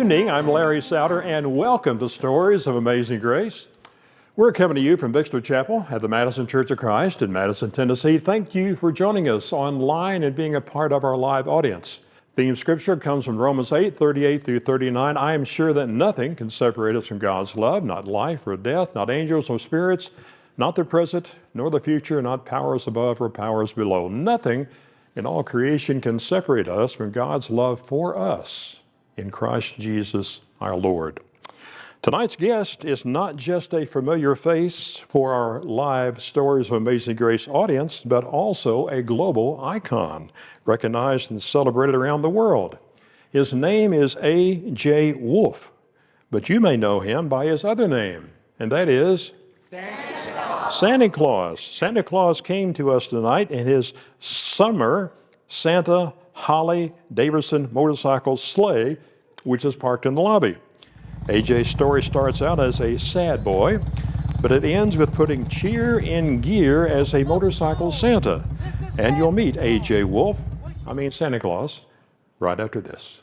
evening. I'm Larry Souter, and welcome to Stories of Amazing Grace. We're coming to you from Bixler Chapel at the Madison Church of Christ in Madison, Tennessee. Thank you for joining us online and being a part of our live audience. Theme scripture comes from Romans 8:38 through 39. I am sure that nothing can separate us from God's love, not life or death, not angels or spirits, not the present nor the future, not powers above or powers below. Nothing in all creation can separate us from God's love for us in Christ Jesus our Lord. Tonight's guest is not just a familiar face for our live Stories of Amazing Grace audience, but also a global icon, recognized and celebrated around the world. His name is A.J. Wolf, but you may know him by his other name, and that is Santa Claus. Santa Claus came to us tonight in his summer Santa Holly Davidson motorcycle sleigh, which is parked in the lobby. AJ's story starts out as a sad boy, but it ends with putting cheer in gear as a motorcycle Santa. And you'll meet AJ Wolf, Santa Claus, right after this.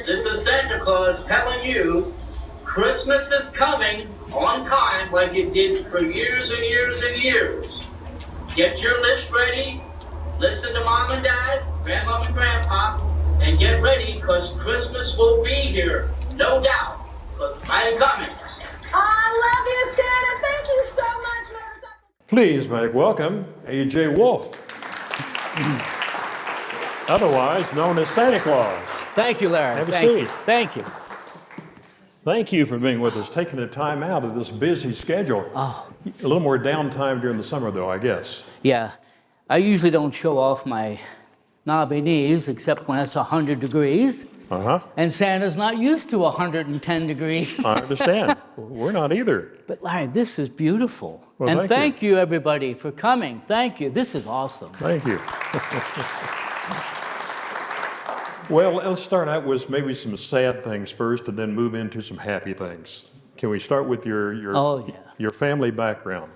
This is Santa Claus telling you Christmas is coming on time like it did for years and years and years. Get your list ready, listen to Mom and Dad, Grandma and Grandpa, and get ready because Christmas will be here, no doubt, because it's mighty coming. I love you, Santa. Thank you so much, motorcycle. Please make welcome A.J. Wolf, otherwise known as Santa Claus. Thank you, Larry. Have a seat. Thank you. Thank you for being with us, taking the time out of this busy schedule. Oh. A little more downtime during the summer, though, I guess. Yeah. I usually don't show off my knobby knees except when it's 100 degrees. And Santa's not used to 110 degrees. I understand. We're not either. But Larry, this is beautiful. Well, and thank you, everybody, for coming. Thank you. This is awesome. Thank you. Well, let's start out with maybe some sad things first and then move into some happy things. Can we start with your family background?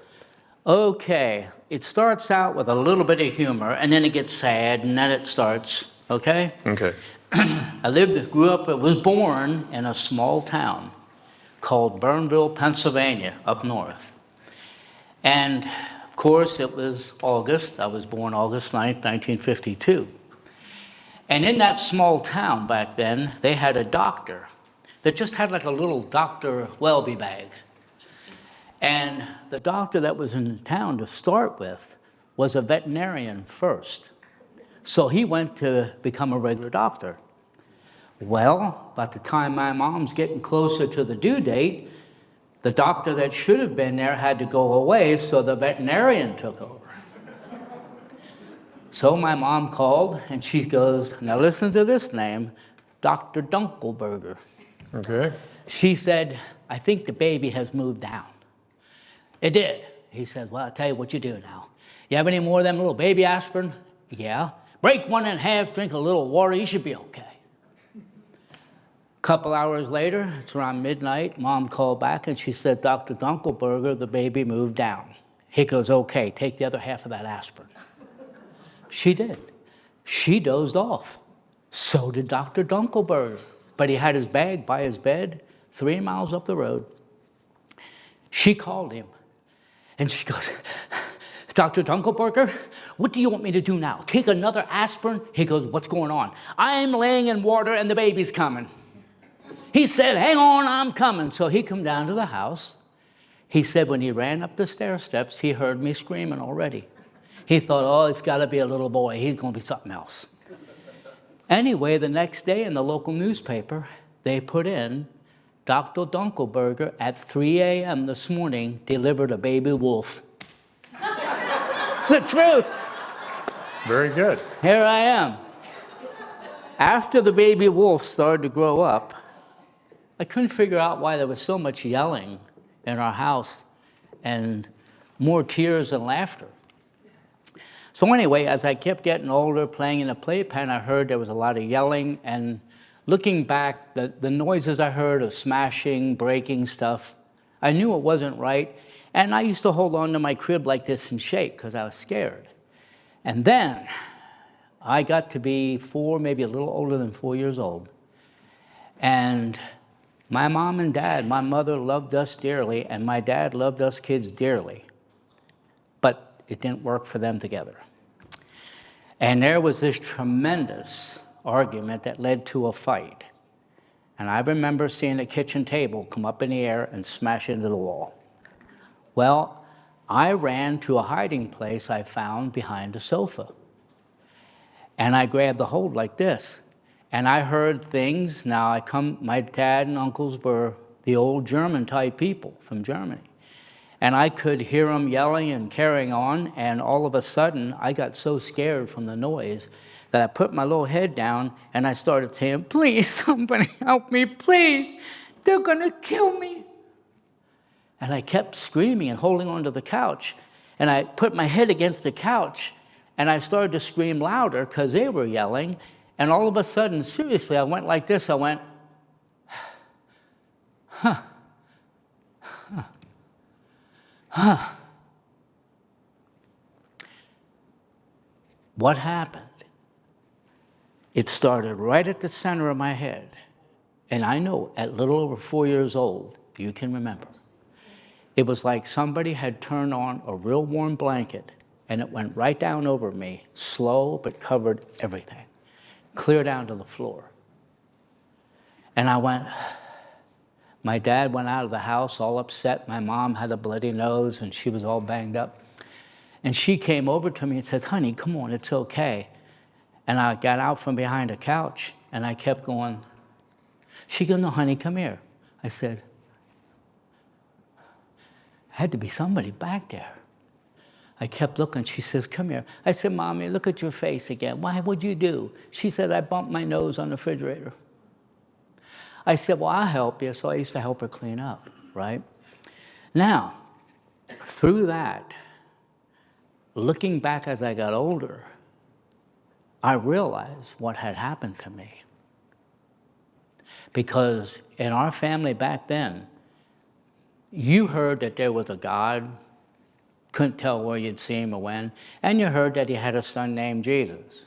Okay. It starts out with a little bit of humor, and then it gets sad, and then it starts, okay? Okay. I was born in a small town called Burnville, Pennsylvania, up north. And, of course, it was August. I was born August 9th, 1952. And in that small town back then, they had a doctor that just had like a little Dr. Welby bag. And the doctor that was in town to start with was a veterinarian first. So he went to become a regular doctor. Well, by the time my mom's getting closer to the due date, the doctor that should have been there had to go away, so the veterinarian took over. So my mom called, and she goes, now listen to this name, Dr. Dunkelberger. Okay. She said, I think the baby has moved down. It did. He said, well, I'll tell you what you do now. You have any more of them little baby aspirin? Yeah. Break one in half, drink a little water, you should be okay. A couple hours later, it's around midnight, Mom called back and she said, Dr. Dunkelberger, the baby moved down. He goes, okay, take the other half of that aspirin. She did. She dozed off. So did Dr. Dunkelberger. but he had his bag by his bed 3 miles up the road. She called him, and she goes, Dr. Dunkelberger, what do you want me to do now? Take another aspirin? He goes, what's going on? I'm laying in water and the baby's coming. He said, hang on, I'm coming. So he come down to the house. He said when he ran up the stair steps, he heard me screaming already. He thought, oh, it's got to be a little boy. He's going to be something else. Anyway, the next day in the local newspaper, they put in, Dr. Dunkelberger at 3 a.m. this morning delivered a baby wolf. It's the truth. Very good. Here I am. After the baby wolf started to grow up, I couldn't figure out why there was so much yelling in our house and more tears and laughter. So anyway, as I kept getting older, playing in the playpen, I heard there was a lot of yelling, and looking back, the noises I heard of smashing, breaking stuff, I knew it wasn't right, and I used to hold on to my crib like this and shake because I was scared. And then I got to be 4, maybe a little older than 4 years old, and my mom and dad, my mother loved us dearly, and my dad loved us kids dearly, but it didn't work for them together. And there was this tremendous argument that led to a fight. And I remember seeing the kitchen table come up in the air and smash into the wall. Well, I ran to a hiding place I found behind the sofa. And I grabbed the hold like this. And I heard things. Now, my dad and uncles were the old German type people from Germany. And I could hear them yelling and carrying on, and all of a sudden, I got so scared from the noise that I put my little head down, and I started saying, please, somebody help me, please. They're going to kill me. And I kept screaming and holding onto the couch, and I put my head against the couch, and I started to scream louder because they were yelling, and all of a sudden, seriously, I went like this. I went, huh. What happened? It started right at the center of my head. And I know at little over 4 years old, you can remember, it was like somebody had turned on a real warm blanket and it went right down over me, slow, but covered everything, clear down to the floor. And I went, my dad went out of the house all upset. My mom had a bloody nose and she was all banged up. And she came over to me and said, honey, come on, it's okay. And I got out from behind a couch and I kept going. She goes, no, honey, come here. I said, had to be somebody back there. I kept looking. She says, come here. I said, Mommy, look at your face again. Why, what'd you do? She said, I bumped my nose on the refrigerator. I said, well, I'll help you. So I used to help her clean up, right? Now, through that, looking back as I got older, I realized what had happened to me. Because in our family back then, you heard that there was a God, couldn't tell where you'd see him or when, and you heard that he had a son named Jesus.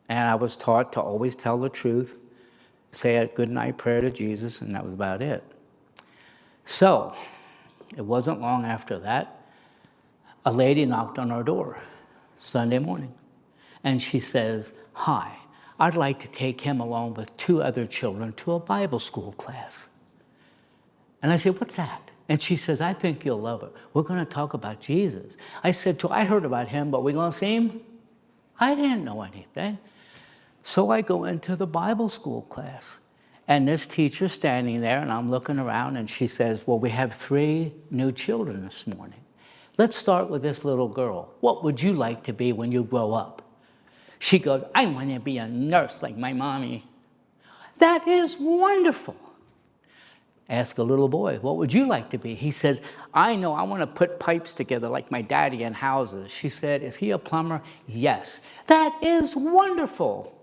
And I was taught to always tell the truth, say a good night prayer to Jesus, and that was about it. So, it wasn't long after that, a lady knocked on our door Sunday morning, and she says, hi, I'd like to take him along with 2 other children to a Bible school class. And I said, what's that? And she says, I think you'll love it. We're going to talk about Jesus. I said, I heard about him, but we're going to see him? I didn't know anything. So I go into the Bible school class, and this teacher's standing there, and I'm looking around, and she says, well, we have 3 new children this morning. Let's start with this little girl. What would you like to be when you grow up? She goes, I want to be a nurse like my mommy. That is wonderful. Ask a little boy, what would you like to be? He says, I know, I want to put pipes together like my daddy in houses. She said, is he a plumber? Yes. That is wonderful.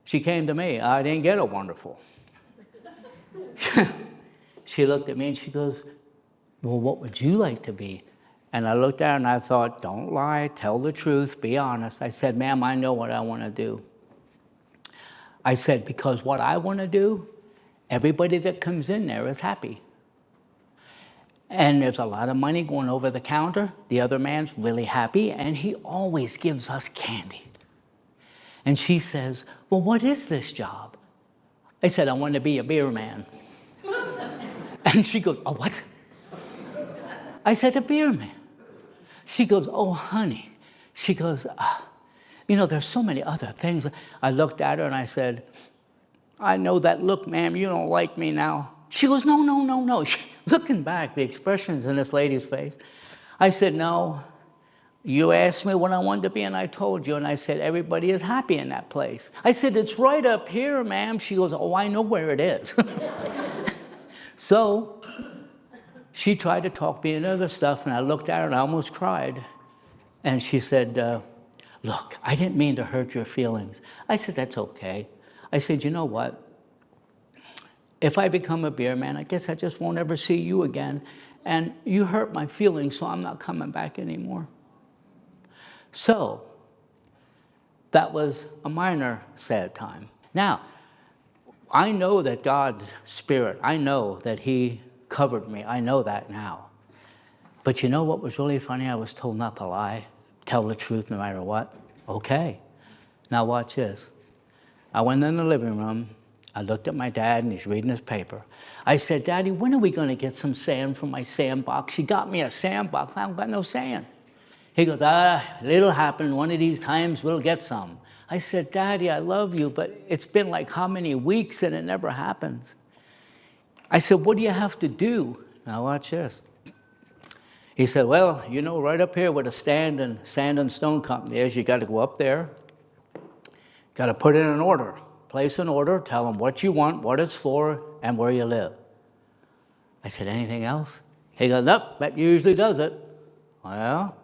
She came to me, I didn't get a wonderful. She looked at me and she goes, well, what would you like to be? And I looked at her and I thought, don't lie, tell the truth, be honest. I said, ma'am, I know what I want to do. I said, because what I want to do, everybody that comes in there is happy. And there's a lot of money going over the counter. The other man's really happy, and he always gives us candy. And she says, well, what is this job? I said, I want to be a beer man. And she goes, oh, what? I said, a beer man. She goes, oh, honey. She goes, there's so many other things. I looked at her and I said, I know that look, ma'am, you don't like me now. She goes, no, no, no, no. Looking back, the expressions in this lady's face. I said, no, you asked me what I wanted to be, and I told you. And I said, everybody is happy in that place. I said, it's right up here, ma'am. She goes, oh, I know where it is. So she tried to talk me into other stuff, and I looked at her and I almost cried. And she said, look, I didn't mean to hurt your feelings. I said, that's okay. I said, you know what? If I become a beer man, I guess I just won't ever see you again. And you hurt my feelings, so I'm not coming back anymore. So that was a minor sad time. Now, I know that God's Spirit, I know that He covered me. I know that now. But you know what was really funny? I was told not to lie, tell the truth no matter what. Okay, now watch this. I went in the living room. I looked at my dad, and he's reading his paper. I said, Daddy, when are we going to get some sand from my sandbox? He got me a sandbox. I haven't got no sand. He goes, it'll happen. One of these times we'll get some. I said, Daddy, I love you, but it's been like how many weeks and it never happens. I said, what do you have to do? Now watch this. He said, well, right up here where the sand and stone company is, you got to go up there. Got to put in an order. Place an order, tell them what you want, what it's for, and where you live. I said, anything else? He goes, nope, that usually does it. Well,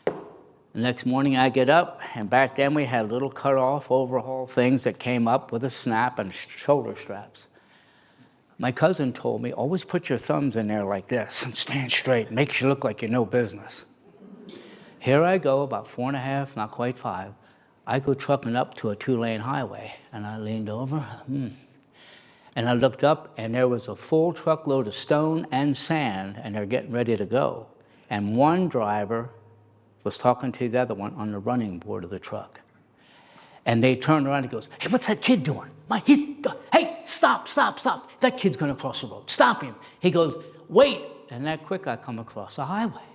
the next morning I get up, and back then we had little cut-off overhaul things that came up with a snap and shoulder straps. My cousin told me, always put your thumbs in there like this and stand straight. Makes you look like you know business. Here I go, about 4.5, not quite 5. I go trucking up to a 2-lane highway, and I leaned over, and I looked up, and there was a full truckload of stone and sand, and they're getting ready to go. And one driver was talking to the other one on the running board of the truck. And they turned around and goes, hey, what's that kid doing? Hey, stop. That kid's gonna cross the road. Stop him. He goes, wait. And that quick I come across a highway.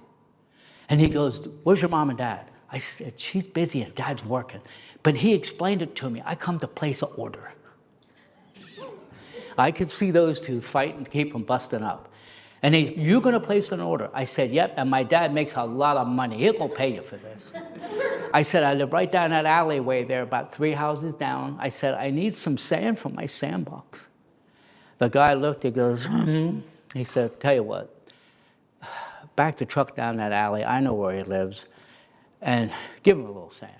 And he goes, where's your mom and dad? I said, she's busy and Dad's working. But he explained it to me. I come to place an order. I could see those two fight and keep from busting up. And you're going to place an order? I said, yep, and my dad makes a lot of money. He'll go pay you for this. I said, I live right down that alleyway there, about 3 houses down. I said, I need some sand from my sandbox. The guy looked, he goes, He said, tell you what, back the truck down that alley. I know where he lives. And give him a little sand.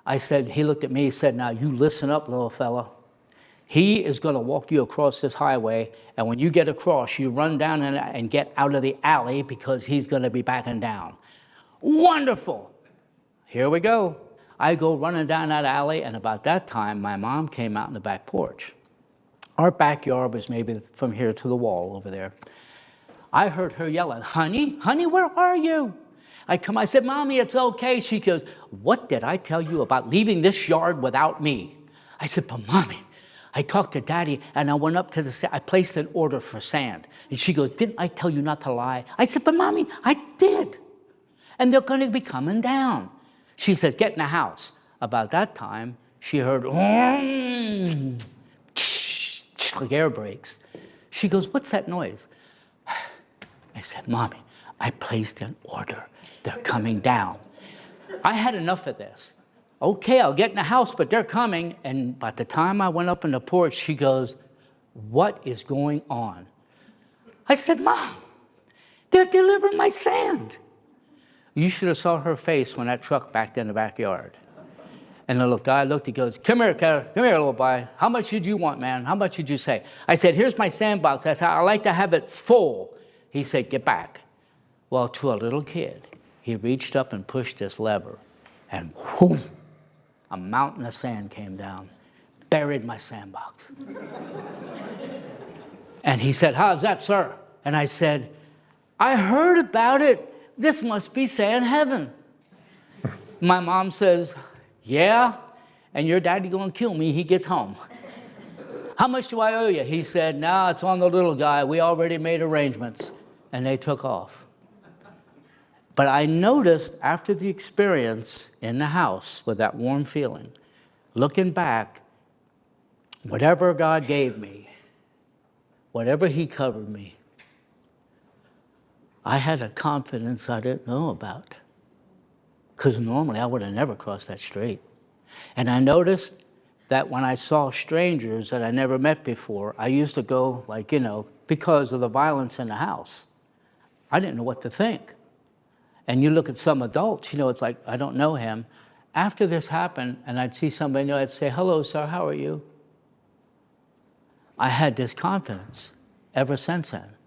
I said, he looked at me, he said, now you listen up, little fella. He is going to walk you across this highway, and when you get across, you run down and get out of the alley because he's going to be backing down. Wonderful. Here we go. I go running down that alley, and about that time, my mom came out in the back porch. Our backyard was maybe from here to the wall over there. I heard her yelling, honey, where are you? I said, Mommy, it's okay. She goes, what did I tell you about leaving this yard without me? I said, but Mommy, I talked to Daddy, and I went up to I placed an order for sand. And she goes, didn't I tell you not to lie? I said, but Mommy, I did. And they're going to be coming down. She says, get in the house. About that time, she heard, like air brakes. She goes, what's that noise? I said, Mommy, I placed an order. They're coming down. I had enough of this. Okay, I'll get in the house, but they're coming. And by the time I went up on the porch, she goes, what is going on? I said, Mom, they're delivering my sand. You should have saw her face when that truck backed in the backyard. And the little guy looked, he goes, come here, little boy. How much did you want, man? How much did you say? I said, here's my sandbox. I said, I like to have it full. He said, get back. Well, to a little kid, he reached up and pushed this lever, and whoom, a mountain of sand came down. buried my sandbox. And he said, "How's that, sir?" And I said, "I heard about it. This must be saying heaven." My mom says, "Yeah, and your daddy gonna kill me, he gets home." "How much do I owe you?" He said, "No, it's on the little guy. We already made arrangements." And they took off. But I noticed after the experience in the house with that warm feeling, looking back, whatever God gave me, whatever he covered me, I had a confidence I didn't know about. Because normally I would have never crossed that street. And I noticed that when I saw strangers that I never met before, I used to go like, because of the violence in the house, I didn't know what to think. And you look at some adults, it's like, I don't know him. After this happened, and I'd see somebody new, I'd say, "Hello, sir, how are you?" I had this confidence ever since then,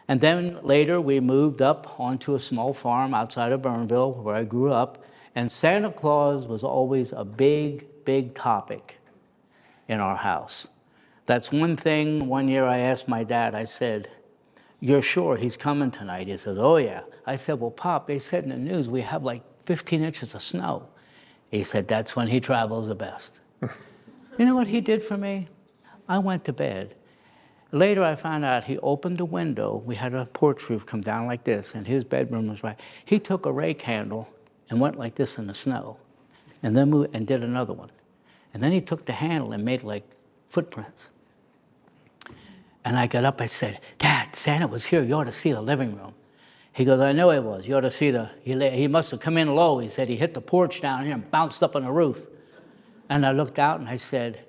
And then later we moved up onto a small farm outside of Burnville where I grew up, and Santa Claus was always a big, big topic in our house. That's one thing. One year I asked my dad, I said, "You're sure he's coming tonight?" He says, "Oh yeah." I said, "Well, Pop, they said in the news we have like 15 inches of snow." He said, "That's when he travels the best." You know what he did for me? I went to bed. Later I found out he opened the window. We had a porch roof come down like this, and his bedroom was right. He took a rake handle and went like this in the snow, and then moved and did another one. And then he took the handle and made like footprints. And I got up, I said, "Dad, Santa was here. You ought to see the living room." He goes, "I know he was. You ought to see he must have come in low." He said he hit the porch down here and bounced up on the roof. And I looked out and I said,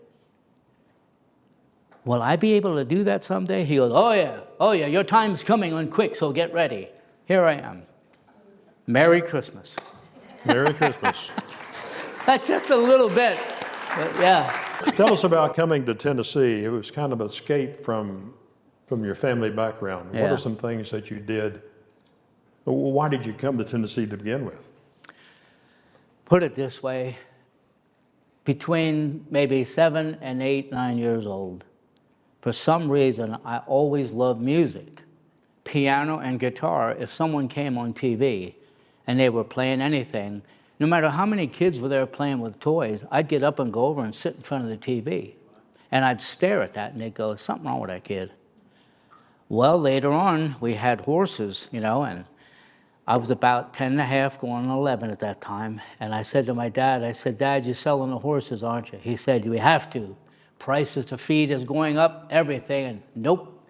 "Will I be able to do that someday?" He goes, oh yeah, your time's coming on quick, so get ready. Here I am. Merry Christmas. Merry Christmas. That's just a little bit, but yeah. Tell us about coming to Tennessee. It was kind of an escape from your family background. What Yeah. are some things that you did? Why did you come to Tennessee to begin with? Put it this way, between maybe 7 and 8, 9 years old, for some reason, I always loved music, piano and guitar. If someone came on TV and they were playing anything, no matter how many kids were there playing with toys, I'd get up and go over and sit in front of the TV. And I'd stare at that and they'd go, "There's something wrong with that kid." Well, later on, we had horses, and I was about 10 and a half, going on 11 at that time. And I said to my dad, I said, "Dad, you're selling the horses, aren't you?" He said, "We have to. Prices to feed is going up, everything." And nope,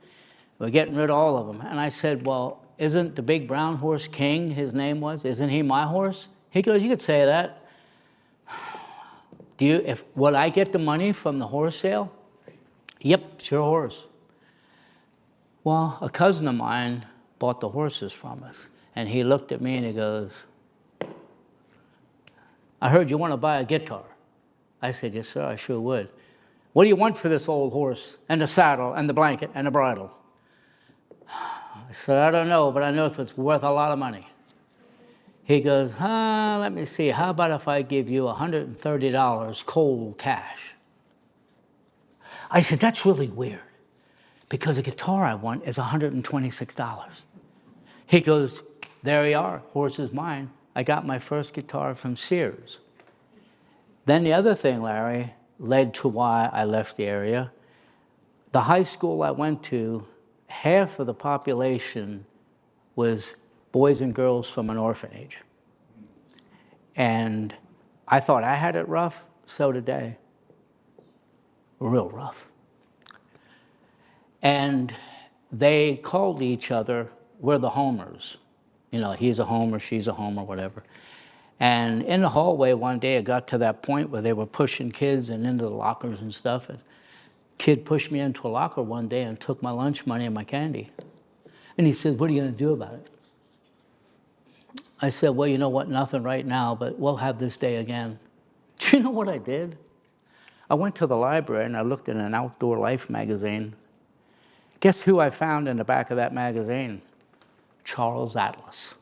we're getting rid of all of them. And I said, "Well, isn't the big brown horse King, his name was, isn't he my horse?" He goes, "You could say that. Will I get the money from the horse sale?" "Yep, it's your horse." Well, a cousin of mine bought the horses from us. And he looked at me and he goes, "I heard you want to buy a guitar." I said, "Yes, sir, I sure would." "What do you want for this old horse, and the saddle, and the blanket, and the bridle?" I said, "I don't know, but I know it's worth a lot of money." He goes, let me see, how about if I give you $130 cold cash? I said, "That's really weird, because the guitar I want is $126. He goes, "There you are, horse is mine." I got my first guitar from Sears. Then the other thing, Larry, led to why I left the area. The high school I went to, half of the population was boys and girls from an orphanage. And I thought I had it rough, so did they. Real rough. And they called each other, "We're the homers." He's a homer, she's a homer, whatever. And in the hallway one day, it got to that point where they were pushing kids and into the lockers and stuff. And kid pushed me into a locker one day and took my lunch money and my candy. And he said, "What are you going to do about it?" I said, "Well, you know what, nothing right now, but we'll have this day again." Do you know what I did? I went to the library and I looked in an Outdoor Life magazine. Guess who I found in the back of that magazine? Charles Atlas.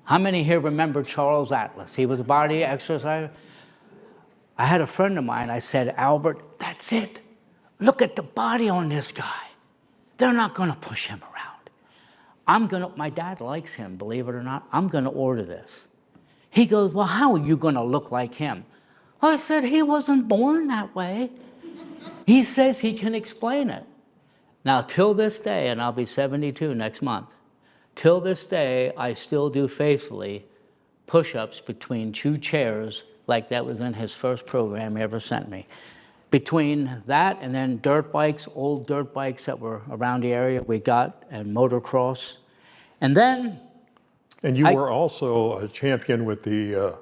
How many here remember Charles Atlas? He was a body exerciser. I had a friend of mine, I said, Albert, that's it. Look at the body on this guy. They're not gonna push him around. My dad likes him, believe it or not. I'm gonna order this. He goes, well, how are you gonna look like him? I said, he wasn't born that way. He says he can explain it. Now, till this day, and I'll be 72 next month, till this day, I still do faithfully push-ups between 2 chairs, like that was in his first program he ever sent me. Between that and then dirt bikes, old dirt bikes that were around the area we got, and motocross. And then... And you were also a champion with the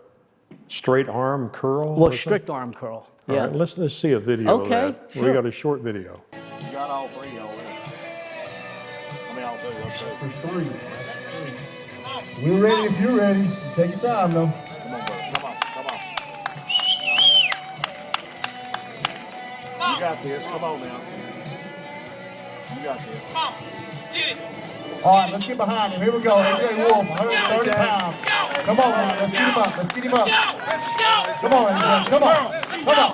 straight arm curl? Well, strict arm curl, All yeah. right, let's see a video of Okay, that. sure. We got a short video. You got all 3 already. I mean, all 3, okay. For 3. We're ready if you're ready. Take your time, though. Come on, brother. Come on. You got this. Come on now. You got this. All right, let's get behind him. Here we go. AJ Wolf, 130 pounds. Come on, man. Let's get him up. Let's get him up. Come on, AJ. Come on. Come on.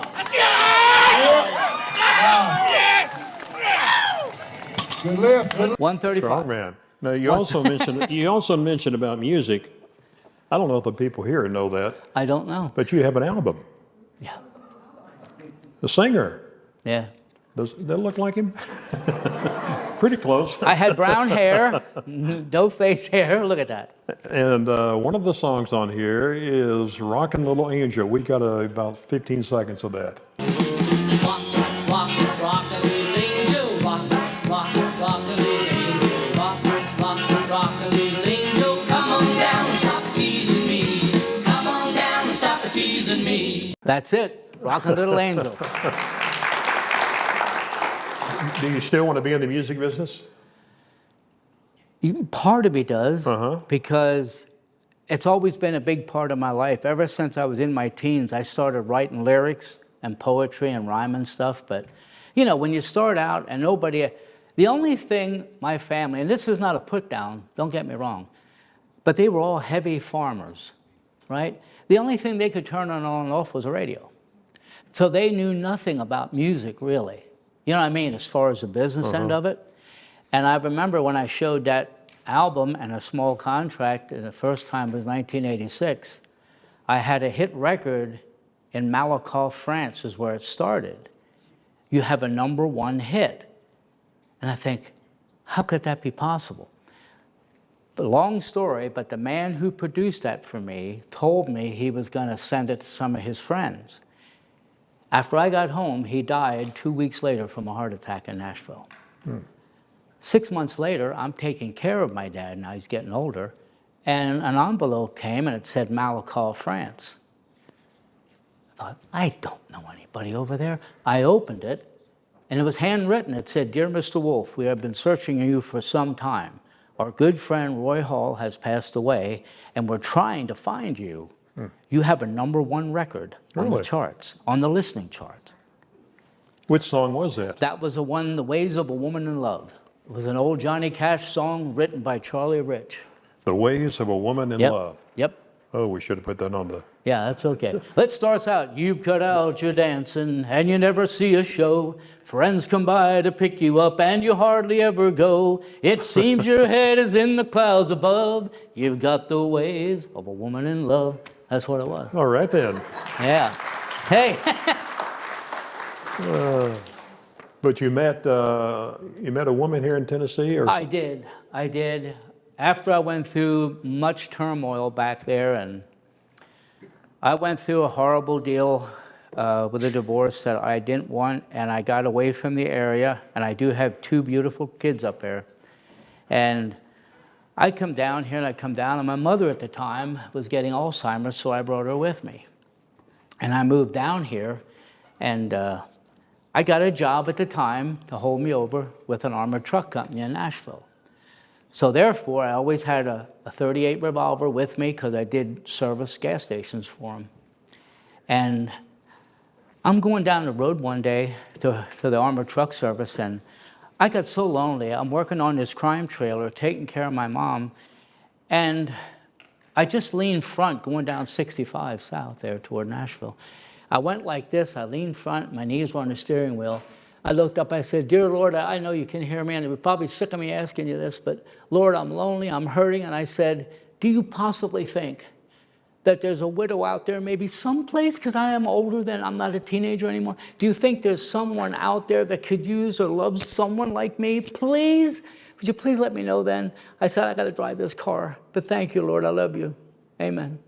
Good lift. Good lift. 135. Strong man. Now, you also mentioned about music. I don't know if the people here know that, I don't know. but you have an album. Yeah. The singer. Yeah. Does that look like him? Pretty close. I had brown hair, no face hair. Look at that. And one of the songs on here is Rockin' Little Angel. We got about 15 seconds of that. Rock a little angel, rock a little angel, rock a little angel. Come on down and stop teasing me. Come on down and stop teasing me. That's it. Rock a little angel. Do you still want to be in the music business? Part of me does, Uh-huh. because it's always been a big part of my life. Ever since I was in my teens, I started writing lyrics and poetry and rhyming stuff. But, you know, when you start out and the only thing my family, and this is not a put down, don't get me wrong, but they were all heavy farmers, right? The only thing they could turn on and off was a radio. So they knew nothing about music, really. You know what I mean, as far as the business end of it. And I remember when I showed that album and a small contract, and the first time was 1986, I had a hit record in Malakoff, France, is where it started. You have a #1 hit. And I think, how could that be possible? But long story, but the man who produced that for me told me he was going to send it to some of his friends. After I got home, he died 2 weeks later from a heart attack in Nashville. 6 months later, I'm taking care of my dad, now he's getting older, and an envelope came and it said Malakoff, France. I thought, I don't know anybody over there. I opened it, and it was handwritten. It said, Dear Mr. Wolf, we have been searching you for some time. Our good friend Roy Hall has passed away, and we're trying to find you. You have a #1 record on the Really? charts, on the listening charts. Which song was that? That was the one, The Ways of a Woman in Love. It was an old Johnny Cash song written by Charlie Rich. The Ways of a Woman in Yep. Love. Yep. Oh, we should have put that on the... Yeah, that's okay. Let's start out. You've cut out your dancing and you never see a show. Friends come by to pick you up and you hardly ever go. It seems your head is in the clouds above. You've got the ways of a woman in love. That's what it was. All right, then. Yeah. Hey. But you met a woman here in Tennessee? Or I did. After I went through much turmoil back there, and I went through a horrible deal with a divorce that I didn't want, and I got away from the area, and I do have 2 beautiful kids up there. And I come down here, and my mother at the time was getting Alzheimer's, so I brought her with me. And I moved down here, and I got a job at the time to hold me over with an armored truck company in Nashville. So therefore, I always had a .38 revolver with me because I did service gas stations for them. And I'm going down the road one day to the armored truck service, and I got so lonely. I'm working on this crime trailer, taking care of my mom, and I just leaned front going down 65 south there toward Nashville. I went like this. I leaned front. My knees were on the steering wheel. I looked up. I said, Dear Lord, I know you can hear me, and you're probably sick of me asking you this, but Lord, I'm lonely. I'm hurting. And I said, do you possibly think that there's a widow out there, maybe someplace, because I am older than, I'm not a teenager anymore. Do you think there's someone out there that could use or loves someone like me? Please, would you please let me know then? I said, I got to drive this car, but thank you, Lord, I love you. Amen.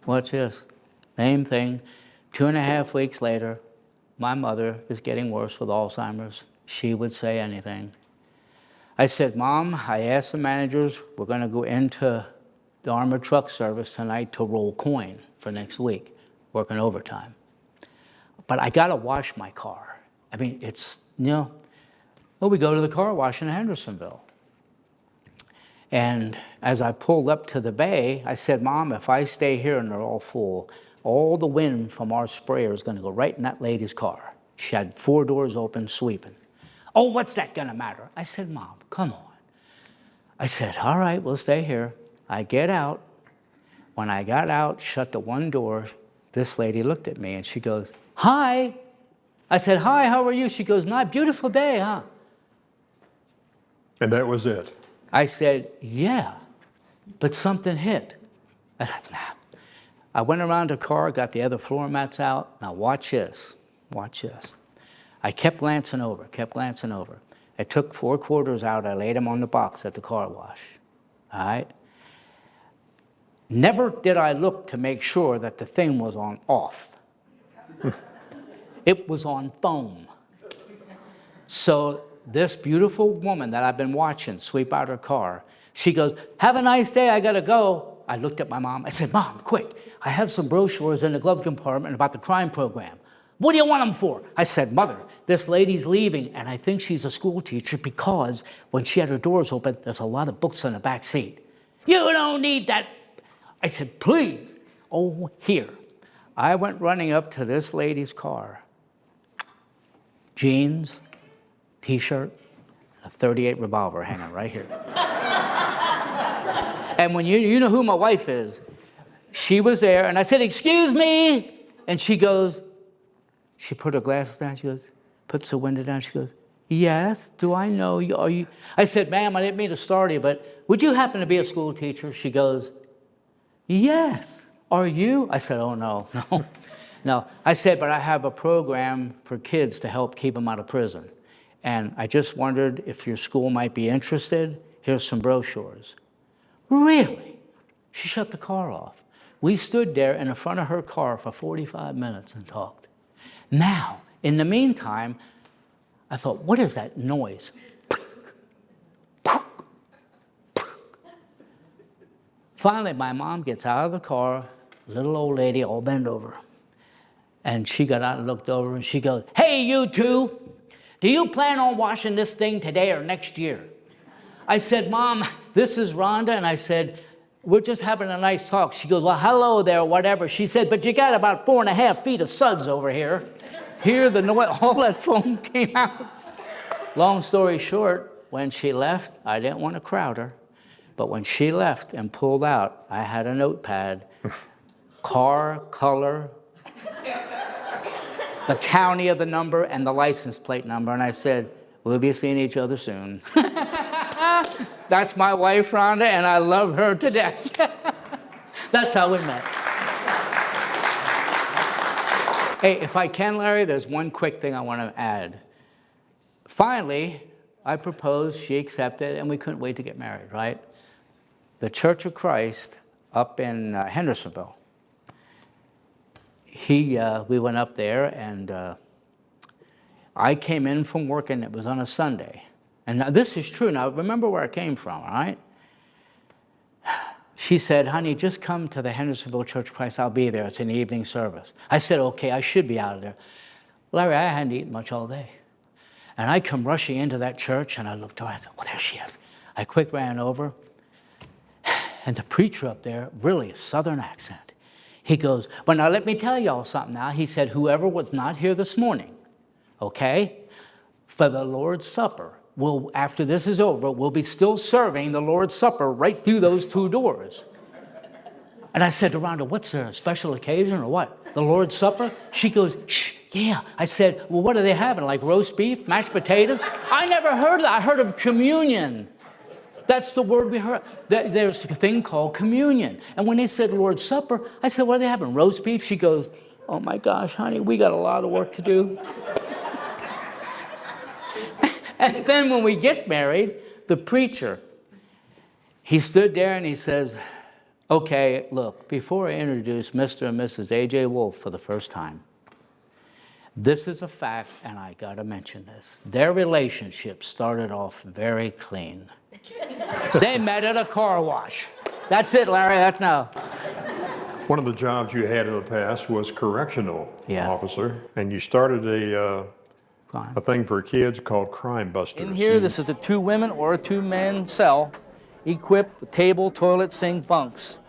Watch this. Same thing. 2.5 weeks later, my mother is getting worse with Alzheimer's. She would say anything. I said, Mom, I asked the managers, we're going to go into the armored truck service tonight to roll coin for next week, working overtime. But I got to wash my car. I mean, it's, well, we go to the car wash in Hendersonville. And as I pulled up to the bay, I said, Mom, if I stay here and they're all full, all the wind from our sprayer is going to go right in that lady's car. She had 4 doors open, sweeping. Oh, what's that going to matter? I said, Mom, come on. I said, all right, we'll stay here. I get out. When I got out, shut the 1 door, this lady looked at me and she goes, hi. I said, hi, how are you? She goes, nice, beautiful day, huh? And that was it. I said, yeah, but something hit. I went around the car, got the other floor mats out. Now watch this, watch this. I kept glancing over. I took 4 quarters out, I laid them on the box at the car wash, all right? Never did I look to make sure that the thing was on off. It was on foam. So this beautiful woman that I've been watching sweep out her car, she goes, have a nice day, I gotta go. I looked at my mom, I said, Mom, quick, I have some brochures in the glove compartment about the crime program. What do you want them for? I said, Mother, this lady's leaving, and I think she's a school teacher because when she had her doors open, there's a lot of books in the back seat. You don't need that. I said, please. Oh, here. I went running up to this lady's car. Jeans, T-shirt, a .38 revolver hanging right here. And when you know who my wife is, she was there, and I said, excuse me. And she goes, she put her glasses down, she goes, puts the window down, she goes, yes, do I know you? Are you? I said, ma'am, I didn't mean to start you, but would you happen to be a school teacher? She goes, yes, are you? I said, oh, no. No. I said, but I have a program for kids to help keep them out of prison. And I just wondered if your school might be interested. Here's some brochures. Really? She shut the car off. We stood there in the front of her car for 45 minutes and talked. Now, in the meantime, I thought, what is that noise? Finally, my mom gets out of the car, little old lady, all bent over. And she got out and looked over, and she goes, hey, you two, do you plan on washing this thing today or next year? I said, Mom, this is Rhonda, and I said, we're just having a nice talk. She goes, well, hello there, whatever. She said, but you got about 4.5 feet of suds over here. Here, all that foam came out. Long story short, when she left, I didn't want to crowd her. But when she left and pulled out, I had a notepad, car, color, the county of the number, and the license plate number. And I said, we'll be seeing each other soon. That's my wife, Rhonda, and I love her to death. That's how we met. Hey, if I can, Larry, there's one quick thing I want to add. Finally, I proposed, she accepted, and we couldn't wait to get married, right? The Church of Christ up in Hendersonville. We went up there, and I came in from work, and it was on a Sunday. And now this is true. Now, remember where I came from, all right? She said, honey, just come to the Hendersonville Church of Christ. I'll be there. It's an evening service. I said, okay, I should be out of there. Larry, I hadn't eaten much all day. And I come rushing into that church, and I looked over. I said, well, there she is. I quick ran over. And the preacher up there, really a Southern accent. He goes, well, now let me tell y'all something now. He said, whoever was not here this morning, okay, for the Lord's Supper, after this is over, we'll be still serving the Lord's Supper right through those 2 doors. And I said to Rhonda, what's there, a special occasion or what? The Lord's Supper? She goes, shh, yeah. I said, well, what are they having, like roast beef, mashed potatoes? I never heard of that. I heard of communion. That's the word we heard. There's a thing called communion. And when they said Lord's Supper, I said, what are they having, roast beef? She goes, oh my gosh, honey, we got a lot of work to do. And then when we get married, the preacher, he stood there and he says, okay, look, before I introduce Mr. and Mrs. A.J. Wolf for the first time, this is a fact, and I got to mention this. Their relationship started off very clean. They met at a car wash. That's it, Larry, that's now. One of the jobs you had in the past was correctional officer, and you started a thing for kids called Crime Busters. In here, this is a 2 women or a 2-man cell, equipped with table, toilet, sink, bunks.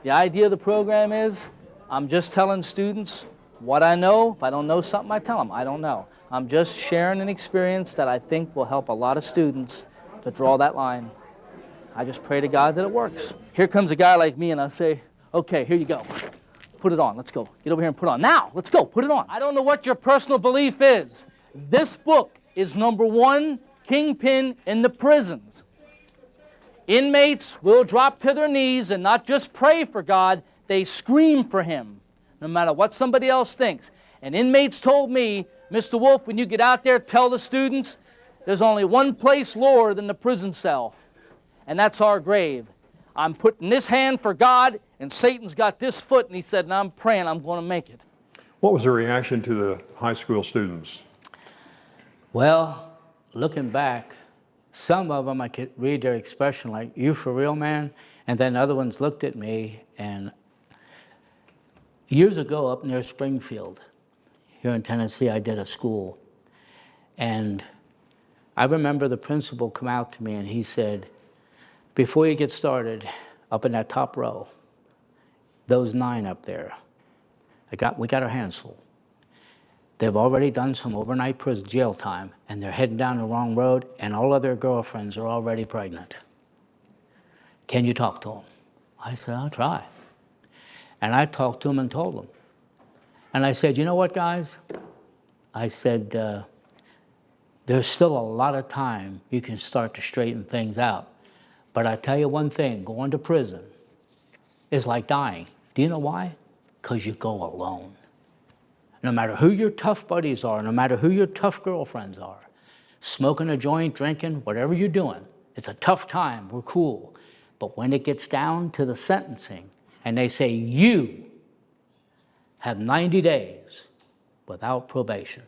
The idea of the program is, I'm just telling students what I know. If I don't know something, I tell them I don't know. I'm just sharing an experience that I think will help a lot of students to draw that line. I just pray to God that it works. Here comes a guy like me and I say, okay, here you go. Put it on, let's go. Get over here and put it on. Now, let's go, put it on. I don't know what your personal belief is. This book is #1 kingpin in the prisons. Inmates will drop to their knees and not just pray for God, they scream for him, no matter what somebody else thinks. And inmates told me, Mr. Wolf, when you get out there, tell the students, there's only one place lower than the prison cell, and that's our grave. I'm putting this hand for God, and Satan's got this foot, and he said, and I'm praying I'm going to make it. What was the reaction to the high school students? Well, looking back, some of them I could read their expression like, you for real, man? And then other ones looked at me, and years ago up near Springfield, here in Tennessee, I did a school. And I remember the principal come out to me and he said, before you get started, up in that top row, those 9 up there, we got our hands full. They've already done some overnight prison jail time, and they're heading down the wrong road, and all of their girlfriends are already pregnant. Can you talk to them? I said, I'll try. And I talked to them and told them. And I said, you know what, guys? I said, there's still a lot of time you can start to straighten things out. But I tell you one thing, going to prison is like dying. Do you know why? Because you go alone. No matter who your tough buddies are, no matter who your tough girlfriends are, smoking a joint, drinking, whatever you're doing, it's a tough time, we're cool. But when it gets down to the sentencing, and they say, you have 90 days without probation.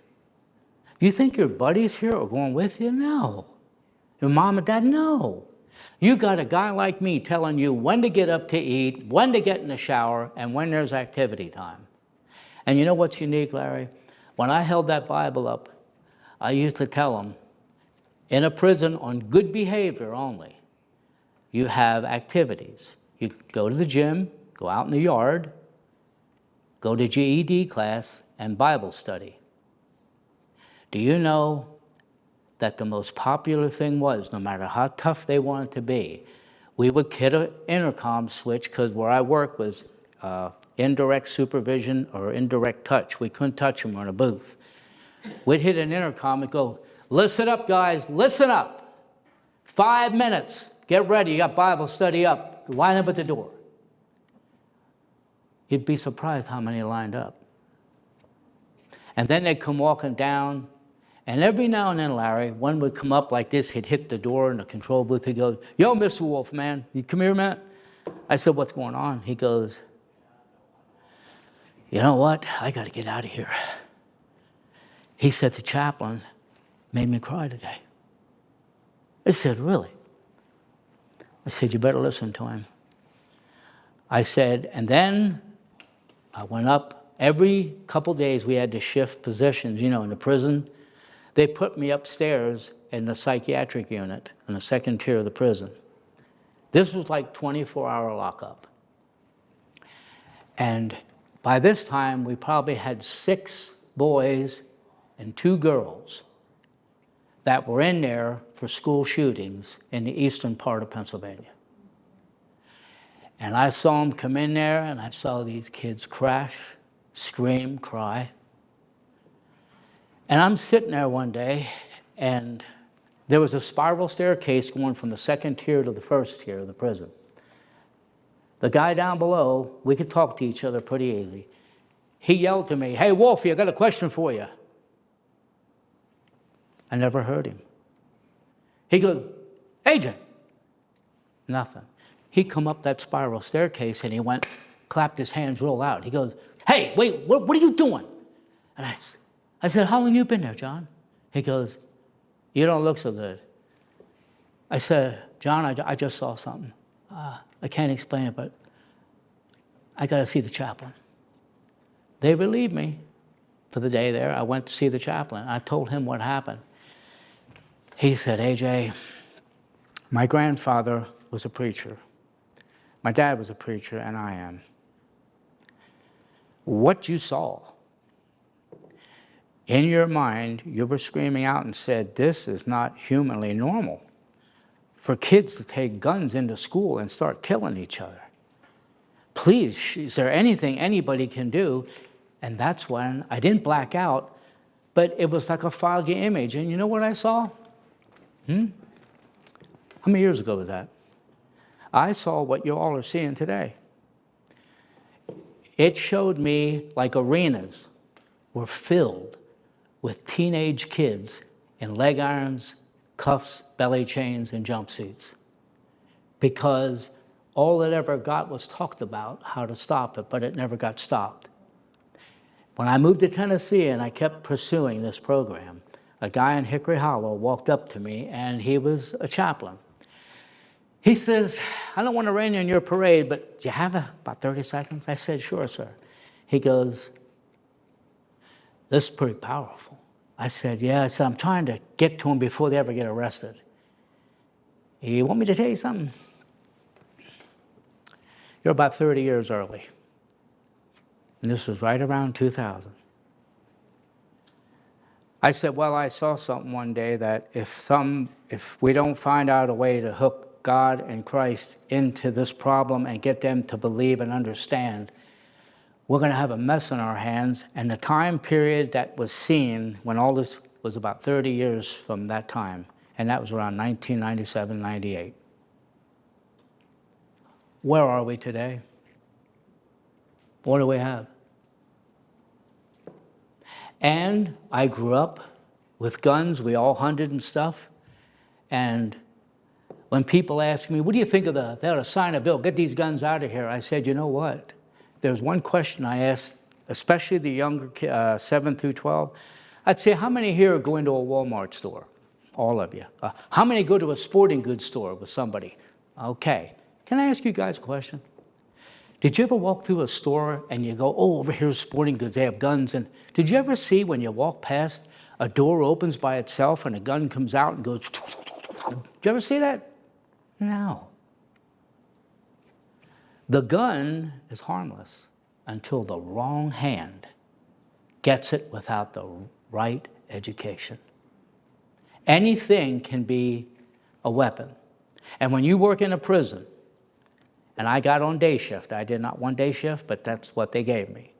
You think your buddies here are going with you? No. Your mom and dad? No. You got a guy like me telling you when to get up to eat, when to get in the shower, and when there's activity time. And you know what's unique, Larry? When I held that Bible up, I used to tell them, in a prison on good behavior only, you have activities. You go to the gym, go out in the yard, go to GED class, and Bible study. Do you know that the most popular thing was, no matter how tough they wanted to be, we would hit an intercom switch, because where I work was indirect supervision or indirect touch. We couldn't touch them in a booth. We'd hit an intercom and go, listen up, guys, listen up. 5 minutes, get ready, you got Bible study up, line up at the door. You'd be surprised how many lined up. And then they'd come walking down, and every now and then, Larry, one would come up like this, he'd hit the door in the control booth, he'd go, yo, Mr. Wolf, man, you come here, man. I said, what's going on? He goes, you know what, I gotta get out of here. He said, the chaplain made me cry today. I said, really? I said, you better listen to him. I said, and then I went up. Every couple days we had to shift positions, you know, in the prison. They put me upstairs in the psychiatric unit in the second tier of the prison. This was like 24-hour lockup. And by this time, we probably had 6 boys and 2 girls that were in there for school shootings in the eastern part of Pennsylvania. And I saw him come in there, and I saw these kids crash, scream, cry. And I'm sitting there one day, and there was a spiral staircase going from the second tier to the first tier of the prison. The guy down below, we could talk to each other pretty easy. He yelled to me, "Hey, Wolfie, I got a question for you." I never heard him. He goes, "AJ." Nothing. He come up that spiral staircase and he went, clapped his hands real loud. He goes, "Hey, wait, what are you doing?" And I said, "How long you been there, John?" He goes, "You don't look so good." I said, "John, I just saw something. I can't explain it, but I got to see the chaplain." They relieved me for the day there. I went to see the chaplain. I told him what happened. He said, "AJ, my grandfather was a preacher. My dad was a preacher, and I am. What you saw, in your mind, you were screaming out and said, this is not humanly normal for kids to take guns into school and start killing each other. Please, is there anything anybody can do?" And that's when I didn't black out, but it was like a foggy image. And you know what I saw? How many years ago was that? I saw what you all are seeing today. It showed me like arenas were filled with teenage kids in leg irons, cuffs, belly chains, and jumpsuits. Because all it ever got was talked about how to stop it, but it never got stopped. When I moved to Tennessee and I kept pursuing this program, a guy in Hickory Hollow walked up to me, and he was a chaplain. He says, "I don't want to rain on your parade, but do you have about 30 seconds? I said, "Sure, sir." He goes, "This is pretty powerful." I said, "Yeah." I said, "I'm trying to get to them before they ever get arrested." "You want me to tell you something? You're about 30 years early." And this was right around 2000. I said, "Well, I saw something one day that if we don't find out a way to hook God and Christ into this problem and get them to believe and understand, we're going to have a mess on our hands." And the time period that was seen when all this was about 30 years from that time, and that was around 1997, 98. Where are we today? What do we have? And I grew up with guns. We all hunted and stuff. And when people ask me, "What do you think of they ought to sign a bill, get these guns out of here?" I said, "You know what? There's one question I asked, especially the younger 7 through 12. I'd say, how many here go into a Walmart store? All of you. How many go to a sporting goods store with somebody? Okay. Can I ask you guys a question? Did you ever walk through a store and you go, oh, over here's sporting goods, they have guns. And did you ever see when you walk past, a door opens by itself and a gun comes out and goes, did you ever see that? No. The gun is harmless until the wrong hand gets it without the right education. Anything can be a weapon. And when you work in a prison, and I got on day shift. I did not want day shift, but that's what they gave me.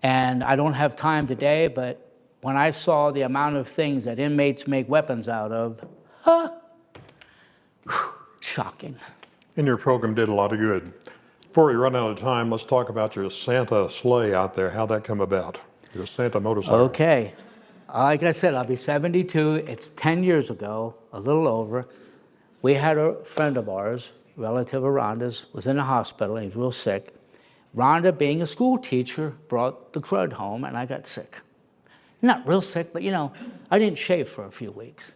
And I don't have time today, but when I saw the amount of things that inmates make weapons out of, shocking. And your program did a lot of good. Before we run out of time, let's talk about your Santa sleigh out there, how that come about, your Santa motorcycle. Okay. Like I said, I'll be 72. It's 10 years ago, a little over. We had a friend of ours, relative of Rhonda's, was in the hospital. He was real sick. Rhonda, being a school teacher, brought the crud home, and I got sick. Not real sick, but I didn't shave for a few weeks.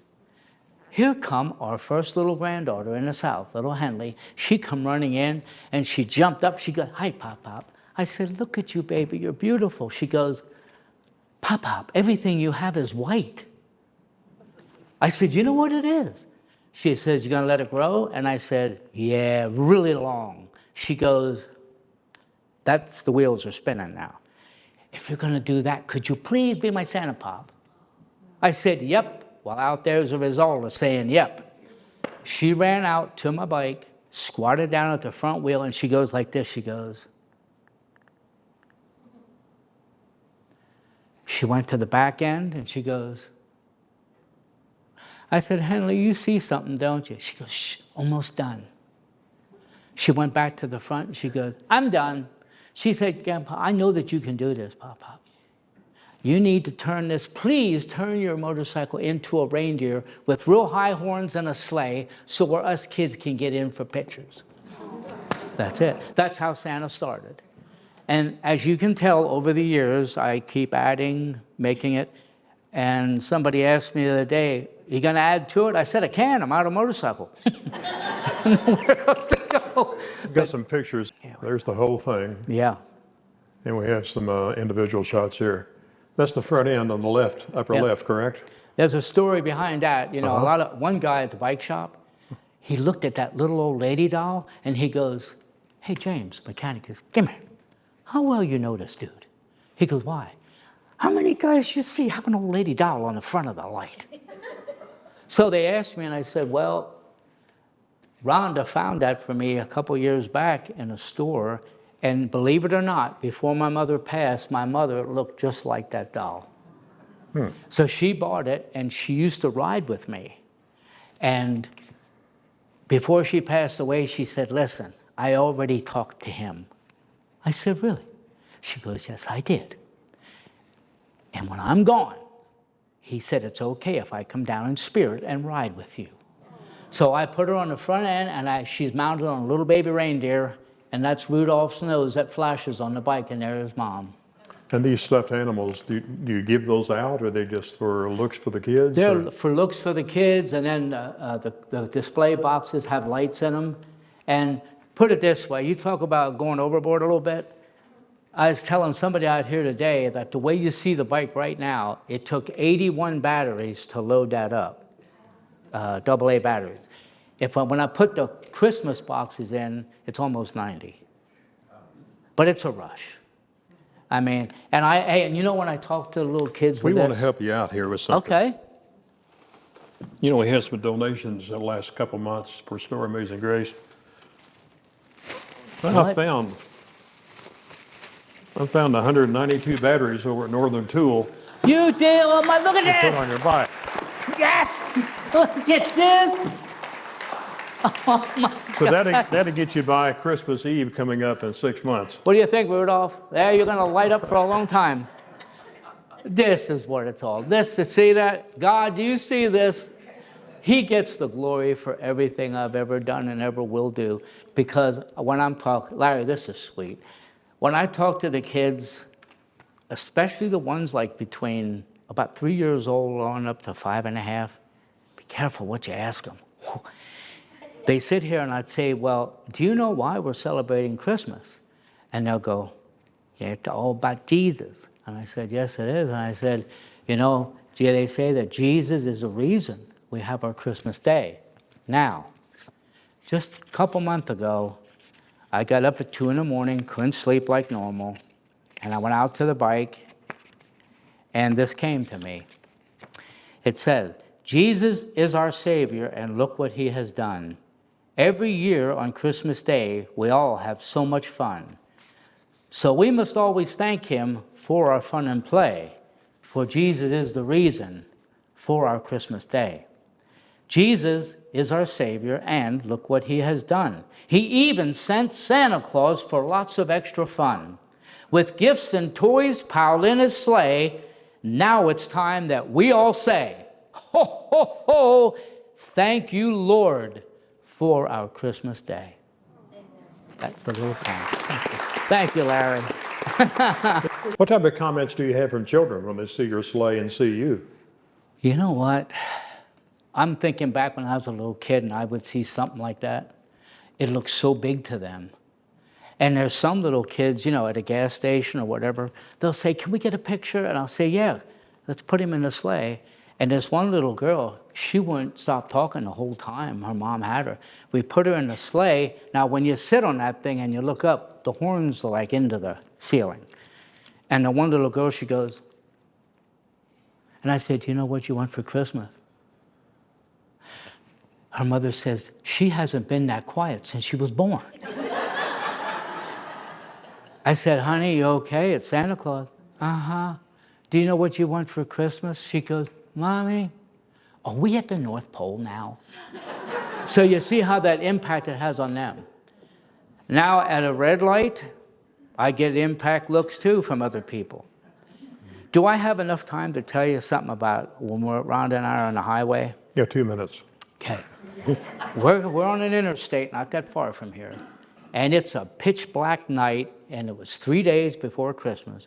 Here come our first little granddaughter in the South, little Henley. She come running in, and she jumped up. She goes, "Hi, Pop-Pop." I said, "Look at you, baby. You're beautiful." She goes, "Pop-Pop, everything you have is white." I said, "You know what it is?" She says, "You're going to let it grow?" And I said, "Yeah, really long." She goes, "That's the wheels are spinning now. If you're going to do that, could you please be my Santa Pop?" I said, "Yep." Well, out there's a result of saying yep. She ran out to my bike, squatted down at the front wheel, and she goes like this. She goes. She went to the back end, and she goes. I said, Henley, you see something, don't you? She goes, shh, almost done. She went back to the front, and she goes, I'm done. She said, Grandpa, I know that you can do this, Pop. You need to turn this, please turn your motorcycle into a reindeer with real high horns and a sleigh so where us kids can get in for pictures. That's it. That's how Santa started. And as you can tell, over the years, I keep adding, making it. And somebody asked me the other day, you going to add to it? I said, I can. I'm out of motorcycle. Where else to go? We've got some pictures. There's the whole thing. Yeah. And we have some individual shots here. That's the front end on the left, upper Yep. left, correct? There's a story behind that. You know, one guy at the bike shop, he looked at that little old lady doll, and he goes, hey, James, mechanic, he goes, come here. How well you know this dude? He goes, why? How many guys you see have an old lady doll on the front of the light? So they asked me, and I said, well, Rhonda found that for me a couple years back in a store, and believe it or not, before my mother passed, my mother looked just like that doll. So she bought it, and she used to ride with me. And before she passed away, she said, listen, I already talked to him. I said, really? She goes, yes, I did. And when I'm gone, he said, it's okay if I come down in spirit and ride with you. So I put her on the front end, and she's mounted on a little baby reindeer, and that's Rudolph's nose that flashes on the bike, and there's Mom. And these stuffed animals, do you give those out, or are they just for looks for the kids? They're for looks for the kids, and then the display boxes have lights in them. And put it this way, you talk about going overboard a little bit. I was telling somebody out here today that the way you see the bike right now, it took 81 batteries to load that up, AA batteries. When I put the Christmas boxes in, it's almost 90. But it's a rush. I mean, and you know when I talk to the little kids We with want to this- help you out here with something. Okay. You know, we had some donations in the last couple months for Store Amazing Grace. I What? found 192 batteries over at Northern Tool You did, oh my, look to put at on your bike. this! Yes! Look at this! Oh my So God. that'll get you by Christmas Eve coming up in 6 months. What do you think, Rudolph? There, you're gonna light up for a long time. This is what it's all. See that? God, do you see this? He gets the glory for everything I've ever done and ever will do. Because when I'm talking, Larry, this is sweet. When I talk to the kids, especially the ones like between about 3 years old on up to 5.5, be careful what you ask them. They sit here and I'd say, well, do you know why we're celebrating Christmas? And they'll go, yeah, it's all about Jesus. And I said, yes, it is. And I said, you know, they say that Jesus is the reason we have our Christmas day. Now, just a couple months ago, I got up at 2 in the morning, couldn't sleep like normal, and I went out to the bike, and this came to me. It says, Jesus is our Savior, and look what he has done. Every year on Christmas Day, we all have so much fun. So we must always thank him for our fun and play, for Jesus is the reason for our Christmas Day. Jesus is our Savior, and look what he has done. He even sent Santa Claus for lots of extra fun. With gifts and toys piled in his sleigh, now it's time that we all say, ho, ho, ho, thank you, Lord, for our Christmas Day. That's the little song. Thank you, Larry. What type of comments do you have from children when they see your sleigh and see you? You know what? I'm thinking back when I was a little kid and I would see something like that. It looks so big to them. And there's some little kids, you know, at a gas station or whatever, they'll say, can we get a picture? And I'll say, yeah, let's put him in the sleigh. And there's one little girl, she wouldn't stop talking the whole time. Her mom had her. We put her in the sleigh. Now, when you sit on that thing and you look up, the horns are like into the ceiling. And the one little girl, she goes, and I said, you know what you want for Christmas? Her mother says, she hasn't been that quiet since she was born. I said, honey, you okay? It's Santa Claus. Uh-huh. Do you know what you want for Christmas? She goes, Mommy, are we at the North Pole now? So you see how that impact it has on them. Now at a red light, I get impact looks too from other people. Do I have enough time to tell you something about when Rhonda and I are on the highway? Yeah, 2 minutes. Okay. We're on an interstate not that far from here. And it's a pitch black night, and it was 3 days before Christmas.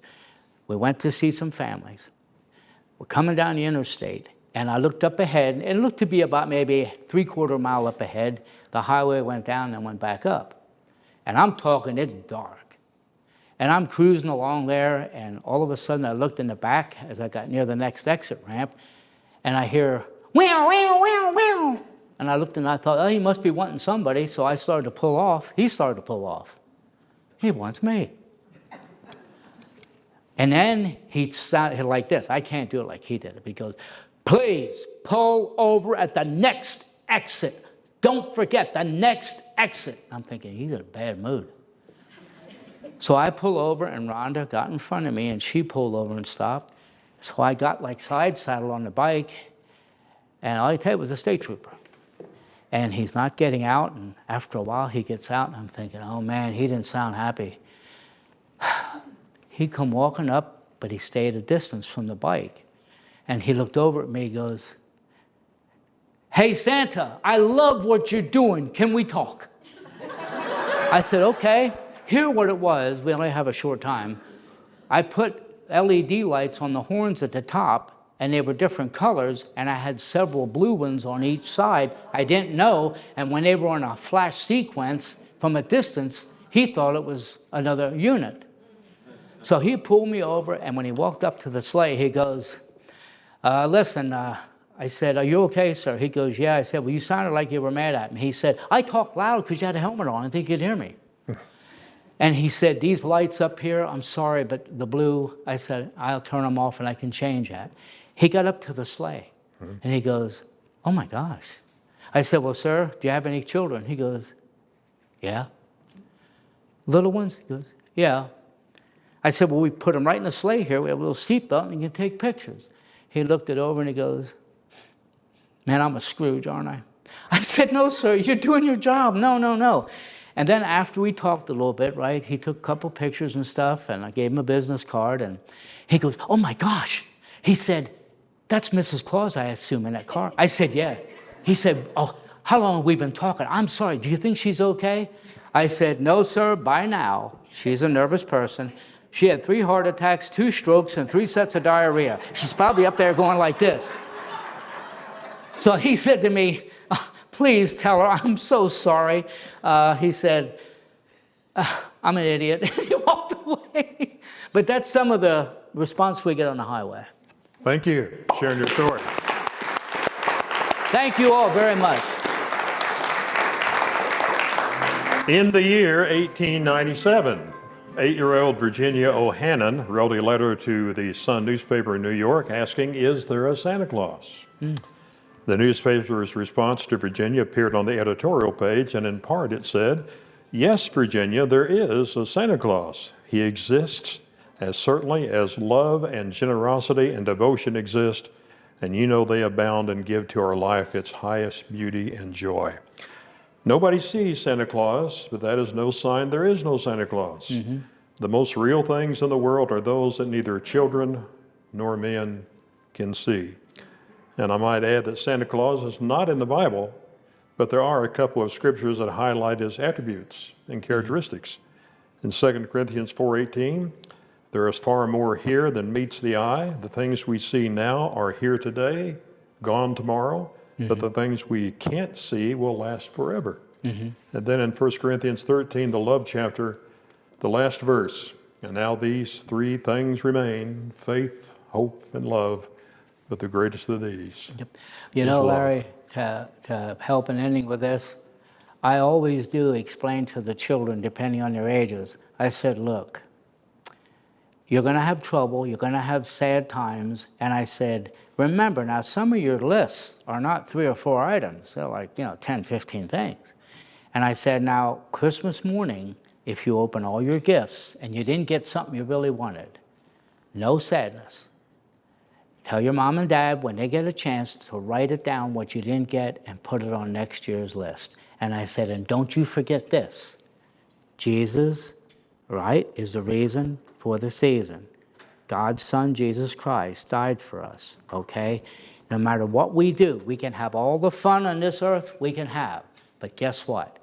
We went to see some families. We're coming down the interstate, and I looked up ahead, and it looked to be about maybe 3/4 mile up ahead. The highway went down and went back up. And I'm talking, it's dark. And I'm cruising along there, and all of a sudden I looked in the back as I got near the next exit ramp, and I hear, wow, wow, wow, wow. And I looked and I thought, oh, he must be wanting somebody, so I started to pull off. He started to pull off. He wants me. And then he sounded like this. I can't do it like he did it. He goes, please pull over at the next exit. Don't forget the next exit. I'm thinking, he's in a bad mood. So I pull over, and Rhonda got in front of me, and she pulled over and stopped. So I got like side saddle on the bike, and all I tell you was a state trooper. And he's not getting out, and after a while he gets out, and I'm thinking, oh man, he didn't sound happy. He come walking up, but he stayed a distance from the bike. And he looked over at me, he goes, hey Santa, I love what you're doing, can we talk? I said, okay. Here what it was, we only have a short time. I put LED lights on the horns at the top, and they were different colors, and I had several blue ones on each side. I didn't know, and when they were on a flash sequence from a distance, he thought it was another unit. So he pulled me over, and when he walked up to the sleigh, he goes, listen, I said, are you okay, sir? He goes, yeah. I said, well, you sounded like you were mad at me. He said, I talked loud because you had a helmet on. I think you'd hear me. And he said, these lights up here, I'm sorry, but the blue, I said, I'll turn them off and I can change that. He got up to the sleigh, and he goes, oh my gosh. I said, well, sir, do you have any children? He goes, yeah. Little ones? He goes, yeah. I said, well, we put them right in the sleigh here. We have a little seatbelt, and you can take pictures. He looked it over, and he goes, man, I'm a Scrooge, aren't I? I said, no, sir, you're doing your job. No, no, no. And then after we talked a little bit, right, he took a couple pictures and stuff, and I gave him a business card, and he goes, oh my gosh. He said, that's Mrs. Claus, I assume, in that car. I said, yeah. He said, oh, how long have we been talking? I'm sorry, do you think she's okay? I said, no, sir, by now, she's a nervous person. She had 3 heart attacks, 2 strokes, and 3 sets of diarrhea. She's probably up there going like this. So he said to me, please tell her I'm so sorry. He said, I'm an idiot. And he walked away. But that's some of the response we get on the highway. Thank you for sharing your story. Thank you all very much. In the year 1897, 8-year-old Virginia O'Hannon wrote a letter to the Sun newspaper in New York asking, is there a Santa Claus? The newspaper's response to Virginia appeared on the editorial page, and in part it said, yes, Virginia, there is a Santa Claus. He exists as certainly as love and generosity and devotion exist, and you know they abound and give to our life its highest beauty and joy. Nobody sees Santa Claus, but that is no sign there is no Santa Claus. The most real things in the world are those that neither children nor men can see. And I might add that Santa Claus is not in the Bible, but there are a couple of scriptures that highlight his attributes and characteristics. In 2 Corinthians 4:18, there is far more here than meets the eye. The things we see now are here today, gone tomorrow, but the things we can't see will last forever. And then in 1 Corinthians 13, the love chapter, the last verse, and now these 3 things remain, faith, hope, and love, but the greatest of these. You know, love. Larry, to help in ending with this, I always do explain to the children, depending on their ages, I said, look, you're going to have trouble, you're going to have sad times. And I said, remember, now some of your lists are not 3 or 4 items. They're like, 10, 15 things. And I said, now, Christmas morning, if you open all your gifts and you didn't get something you really wanted, no sadness. Tell your mom and dad when they get a chance to write it down what you didn't get and put it on next year's list. And I said, and don't you forget this. Jesus, right, is the reason for the season. God's Son, Jesus Christ, died for us, okay? No matter what we do, we can have all the fun on this earth we can have. But guess what?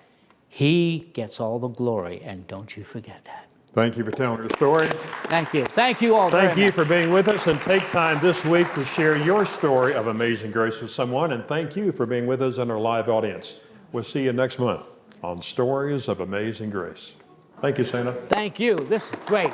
He gets all the glory, and don't you forget that. Thank you for telling your story. Thank you. Thank you all very much. Thank you for being with us, and take time this week to share your story of amazing grace with someone. And thank you for being with us in our live audience. We'll see you next month on Stories of Amazing Grace. Thank you, Santa. Thank you. This is great.